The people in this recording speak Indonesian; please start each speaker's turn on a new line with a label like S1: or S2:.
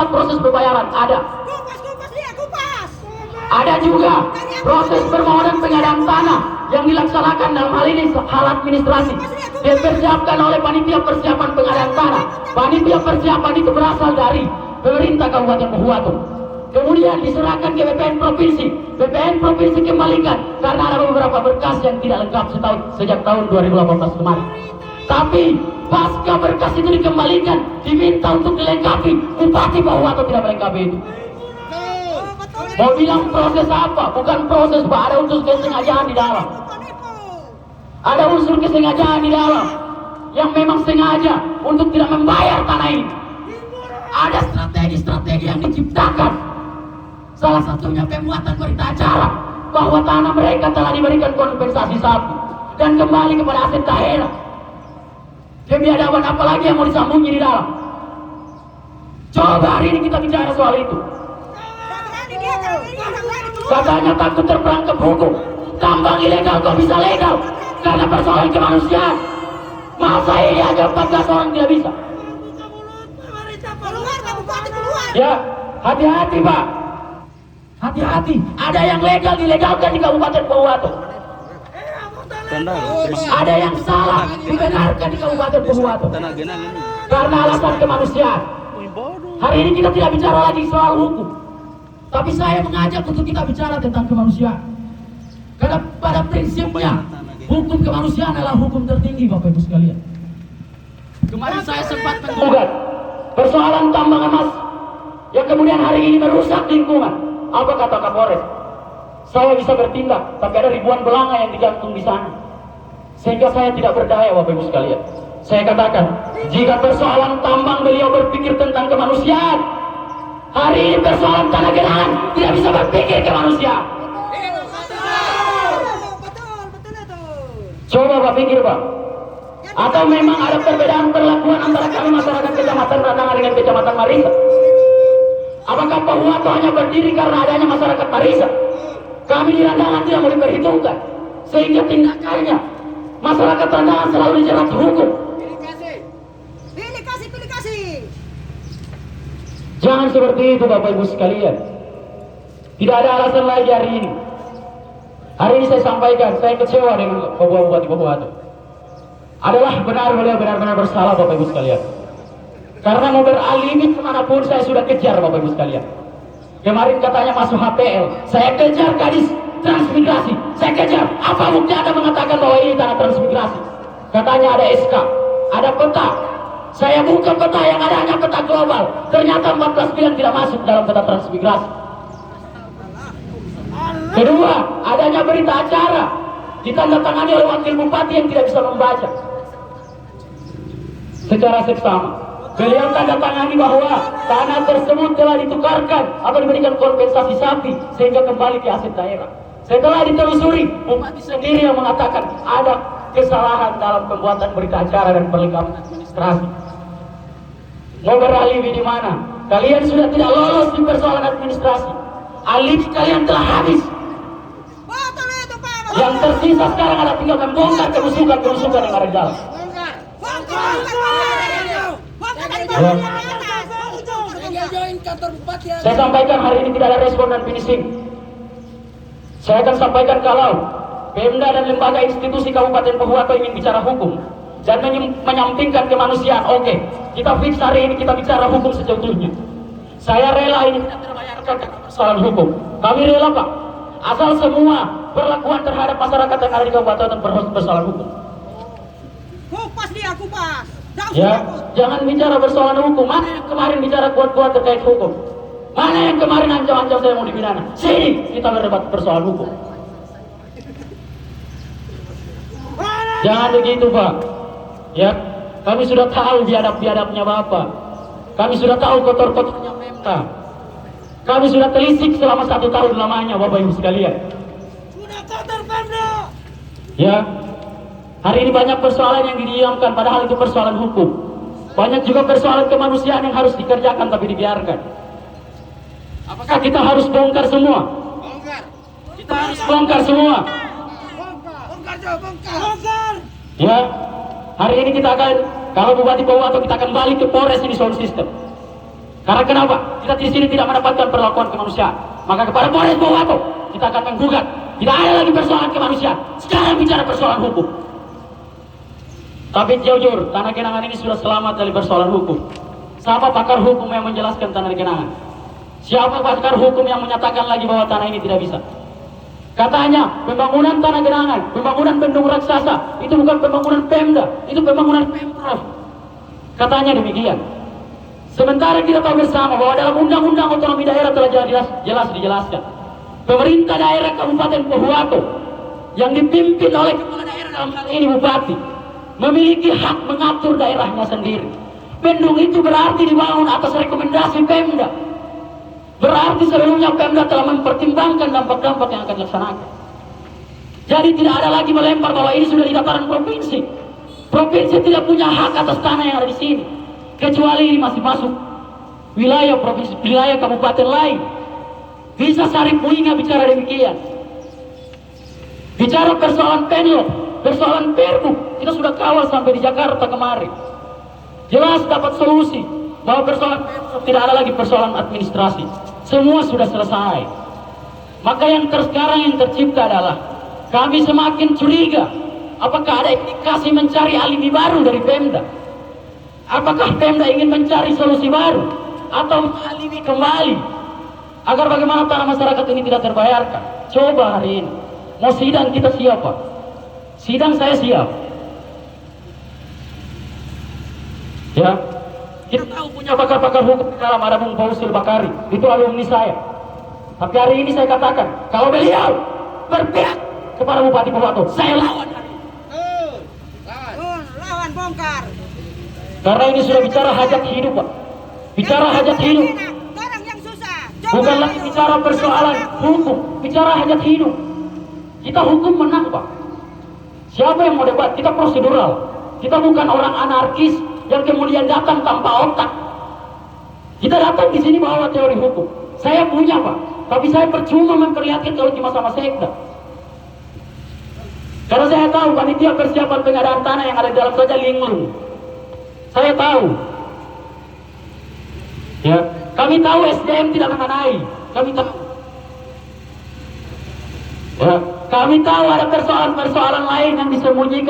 S1: Ada proses pembayaran, ada. Ada juga proses permohonan pengadaan tanah yang dilaksanakan dalam hal ini hal administrasi. Dipersiapkan oleh panitia persiapan pengadaan tanah. Panitia persiapan itu berasal dari pemerintah Kabupaten Pohuwato. Kemudian diserahkan ke BPN Provinsi. BPN Provinsi kembalikan karena ada beberapa berkas yang tidak lengkap sejak tahun 2018 kemarin. Tapi pasca berkas itu dikembalikan, diminta untuk dilengkapi. Bupati Pohuwato tidak melengkapi itu. Mau bilang proses apa? Bukan proses, Pak. Ada unsur kesengajaan di dalam. Ada unsur kesengajaan di dalam yang memang sengaja untuk tidak membayar tanah ini. Ada strategi-strategi yang diciptakan. Salah satunya pembuatan berita acara bahwa tanah mereka telah diberikan kompensasi sapi dan kembali kepada aset daerah. Kebiadaban apa lagi yang mau disambungi di dalam? Coba hari ini kita bicara soal itu. Katanya takut terperangkap hukum. Tambang ilegal kok bisa legal? Karena persoalan kemanusiaan. Masa ini aja 14 orang tidak bisa? Ya, hati-hati Pak. Hati-hati. Ada yang legal dilegalkan di Kabupaten Pohuwato. Ada yang salah dibenarkan di Kabupaten Pohuwato. Karena alasan kemanusiaan. Hari ini kita tidak bicara lagi soal hukum. Tapi saya mengajak untuk kita bicara tentang kemanusiaan. Karena pada prinsipnya hukum kemanusiaan adalah hukum tertinggi, Bapak Ibu sekalian. Kemarin saya sempat menggugat persoalan tambang emas yang kemudian hari ini merusak lingkungan. Apa kata Kapolres? Saya bisa bertindak, tapi ada ribuan belanga yang digantung di sana. Sehingga saya tidak berdaya, Bapak Ibu sekalian. Saya katakan, jika persoalan tambang beliau berpikir tentang kemanusiaan, hari ini persoalan tanah genangan tidak bisa berpikir kemanusiaan. Coba Pak pikir Pak. Atau memang ada perbedaan perlakuan antara kami masyarakat Kecamatan Randangan dengan Kecamatan Marisa? Apakah Pohuwato hanya berdiri karena adanya masyarakat Marisa? Kami di Randangan tidak mau diperhitungkan, sehingga tindakannya masyarakat Randangan selalu dijerat hukum. Pilih kasih. Jangan seperti itu Bapak Ibu sekalian. Tidak ada alasan lagi hari ini. Hari ini saya sampaikan, saya kecewa dengan Bupati Pohuwato. Adalah beliau benar-benar bersalah Bapak Ibu sekalian. Karena mau beralibi kemanapun saya sudah kejar Bapak Ibu sekalian. Kemarin katanya masuk HPL, saya kejar gadis transmigrasi. Saya kejar, apa bukti Anda mengatakan bahwa ini tanah transmigrasi? Katanya ada SK, ada peta. Saya buka peta yang ada hanya peta global. Ternyata 14 pilihan tidak masuk dalam peta transmigrasi. Kedua, adanya berita acara ditandatangani oleh wakil bupati yang tidak bisa membaca. Secara seksama, beliau tandatangani bahwa tanah tersebut telah ditukarkan atau diberikan kompensasi sapi sehingga kembali ke aset daerah. Setelah ditelusuri, bupati sendiri yang mengatakan ada kesalahan dalam pembuatan berita acara dan perlengkapan administrasi. Mau beralibi di mana? Kalian sudah tidak lolos di persoalan administrasi. Alibi kalian telah habis. Yang tersisa sekarang ada tinggal membongkar kebusukan yang ada di dalam. Saya sampaikan hari ini tidak ada respon dan finishing. Saya akan sampaikan kalau Pemda dan lembaga institusi Kabupaten Pohuwato ingin bicara hukum dan menyampingkan kemanusiaan, oke, kita fix hari ini kita bicara hukum sejauhnya. Saya rela ini tidak terbayarkan karena persoalan hukum. Kami rela Pak, asal semua perlakuan terhadap masyarakat yang ada di Kabupaten persoalan hukum.
S2: Kupas dia, kupas.
S1: Ya, jangan bicara persoalan hukum. Mana yang kemarin bicara kuat-kuat terkait hukum? Mana yang kemarin ancam-ancam saya mau dipidana? Sini kita berdebat persoalan hukum. Jangan begitu Pak. Ya, kami sudah tahu biadab-biadabnya Bapak. Kami sudah tahu kotor-kotornya Pemda. Kami sudah telisik selama 1 tahun lamanya Bapak Ibu sekalian.
S2: Sudah kotor Pemda.
S1: Ya, hari ini banyak persoalan yang didiamkan padahal itu persoalan hukum. Banyak juga persoalan kemanusiaan yang harus dikerjakan tapi dibiarkan. Apakah kita harus bongkar semua?
S2: Bongkar.
S1: Kita harus bongkar semua.
S2: Bongkar.
S1: Ya, hari ini kita akan, kalau Bupati Pohuwato kita akan balik ke Polres ini sound system. Karena kenapa? Kita di sini tidak mendapatkan perlakuan kemanusiaan. Maka kepada Polres Pohuwato kita akan menggugat. Tidak ada lagi persoalan kemanusiaan. Sekarang bicara persoalan hukum. Tapi jujur, Tanah Genangan ini sudah selamat dari persoalan hukum. Siapa pakar hukum yang menjelaskan Tanah Genangan? Siapa pakar hukum yang menyatakan lagi bahwa tanah ini tidak bisa? Katanya pembangunan Tanah Genangan, pembangunan bendung raksasa itu bukan pembangunan Pemda, itu pembangunan Pemprov. Katanya demikian. Sementara kita tahu bersama bahwa dalam Undang-Undang Otonomi Daerah telah jelas dijelaskan. Pemerintah daerah Kabupaten Pohuwato yang dipimpin oleh kepala daerah dalam hal ini bupati memiliki hak mengatur daerahnya sendiri. Bendung itu berarti dibangun atas rekomendasi Pemda. Berarti sebelumnya Pemda telah mempertimbangkan dampak-dampak yang akan dilaksanakan. Jadi tidak ada lagi melempar bahwa ini sudah di dataran provinsi. Provinsi tidak punya hak atas tanah yang ada di sini, kecuali ini masih masuk wilayah provinsi, wilayah kabupaten lain. Bisa Sarip Muinga bicara demikian. Bicara persoalan Penlop, persoalan Perbu, kita sudah kawal sampai di Jakarta kemarin. Jelas dapat solusi bahwa persoalan Perbu tidak ada lagi persoalan administrasi. Semua sudah selesai. Maka yang sekarang yang tercipta adalah kami semakin curiga. Apakah ada indikasi mencari alibi baru dari Pemda? Apakah Pemda ingin mencari solusi baru atau alibi kembali agar bagaimana tanah masyarakat ini tidak terbayarkan? Coba hari ini mau sidang kita siap, Pak. Sidang saya siap. Ya, kita tahu punya pakar-pakar hukum di dalam, ada Bung Fausil Bakari, itu alumni saya. Tapi hari ini saya katakan, kalau beliau berpihak kepada Bupati Pohuwato, saya lawan hari ini.
S2: Lawan bongkar.
S1: Karena ini sudah bicara hajat hidup, Pak. Bicara hajat hidup.
S2: Orang yang susah.
S1: Bukan lagi bicara persoalan hukum, bicara hajat hidup. Kita hukum menang, Pak. Siapa yang mau debat? Kita prosedural. Kita bukan orang anarkis yang kemudian datang tanpa otak. Kita datang di sini bawa teori hukum. Saya punya, Pak. Tapi saya percuma memperlihatkan kalau cuma sama sekda. Karena saya tahu panitia persiapan pengadaan tanah yang ada di dalam saja linglung. Saya tahu. Ya, kami tahu SDM tidak mengenai. Kami tahu. Ya, kami tahu ada persoalan-persoalan lain yang disembunyikan.